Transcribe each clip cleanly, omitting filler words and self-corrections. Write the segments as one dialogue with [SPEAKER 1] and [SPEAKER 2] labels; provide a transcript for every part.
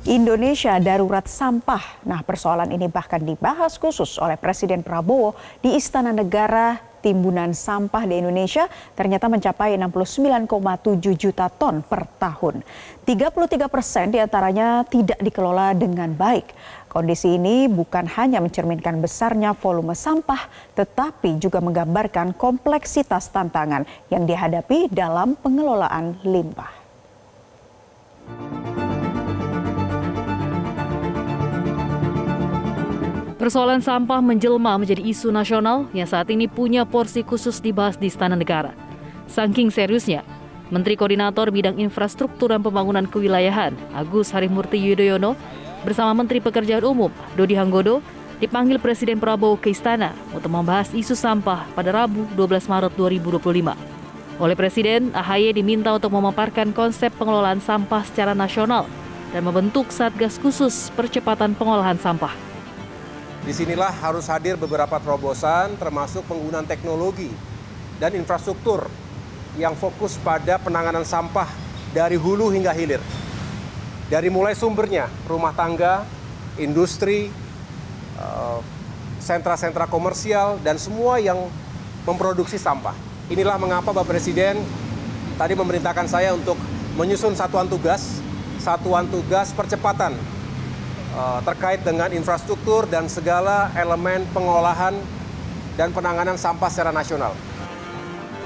[SPEAKER 1] Indonesia darurat sampah. Nah, persoalan ini bahkan dibahas khusus oleh Presiden Prabowo di Istana Negara. Timbunan sampah di Indonesia ternyata mencapai 69,7 juta ton per tahun. 33% diantaranya tidak dikelola dengan baik. Kondisi ini bukan hanya mencerminkan besarnya volume sampah, tetapi juga menggambarkan kompleksitas tantangan yang dihadapi dalam pengelolaan limbah.
[SPEAKER 2] Persoalan sampah menjelma menjadi isu nasional yang saat ini punya porsi khusus dibahas di Istana Negara. Saking seriusnya, Menteri Koordinator Bidang Infrastruktur dan Pembangunan Kewilayahan Agus Harimurti Yudhoyono bersama Menteri Pekerjaan Umum Dodi Hanggodo dipanggil Presiden Prabowo ke Istana untuk membahas isu sampah pada Rabu 12 Maret 2025. Oleh Presiden, AHY diminta untuk memaparkan konsep pengelolaan sampah secara nasional dan membentuk Satgas Khusus Percepatan Pengolahan Sampah.
[SPEAKER 3] Disinilah harus hadir beberapa terobosan termasuk penggunaan teknologi dan infrastruktur yang fokus pada penanganan sampah dari hulu hingga hilir. Dari mulai sumbernya, rumah tangga, industri, sentra-sentra komersial, dan semua yang memproduksi sampah. Inilah mengapa Bapak Presiden tadi memerintahkan saya untuk menyusun satuan tugas percepatan terkait dengan infrastruktur dan segala elemen pengolahan dan penanganan sampah secara nasional.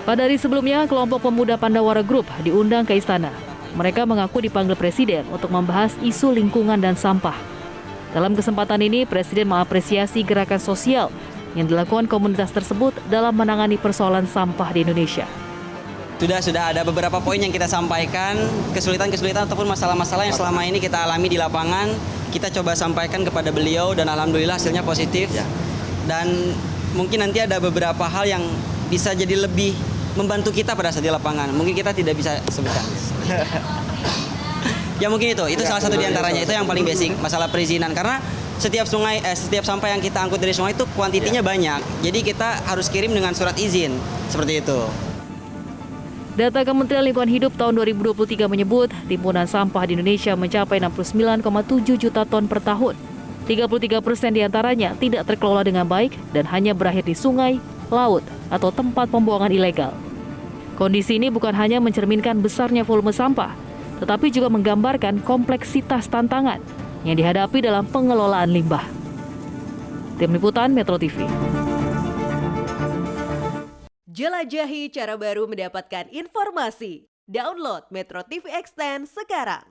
[SPEAKER 2] Pada hari sebelumnya, kelompok pemuda Pandawara Group diundang ke Istana. Mereka mengaku dipanggil Presiden untuk membahas isu lingkungan dan sampah. Dalam kesempatan ini, Presiden mengapresiasi gerakan sosial yang dilakukan komunitas tersebut dalam menangani persoalan sampah di Indonesia.
[SPEAKER 4] Sudah ada beberapa poin yang kita sampaikan, kesulitan-kesulitan ataupun masalah-masalah yang selama ini kita alami di lapangan, kita coba sampaikan kepada beliau dan alhamdulillah hasilnya positif. Dan mungkin nanti ada beberapa hal yang bisa jadi lebih membantu kita pada saat di lapangan. Mungkin kita tidak bisa sebutkan. Ya mungkin itu salah satu diantaranya, itu yang paling basic, masalah perizinan. Karena setiap sampah yang kita angkut dari sungai itu kuantitinya banyak. Jadi kita harus kirim dengan surat izin, seperti itu.
[SPEAKER 2] Data Kementerian Lingkungan Hidup tahun 2023 menyebut timbunan sampah di Indonesia mencapai 69,7 juta ton per tahun. 33% diantaranya tidak terkelola dengan baik dan hanya berakhir di sungai, laut, atau tempat pembuangan ilegal. Kondisi ini bukan hanya mencerminkan besarnya volume sampah, tetapi juga menggambarkan kompleksitas tantangan yang dihadapi dalam pengelolaan limbah. Tim Liputan Metro TV.
[SPEAKER 5] Jelajahi cara baru mendapatkan informasi. Download Metro TV Extend sekarang.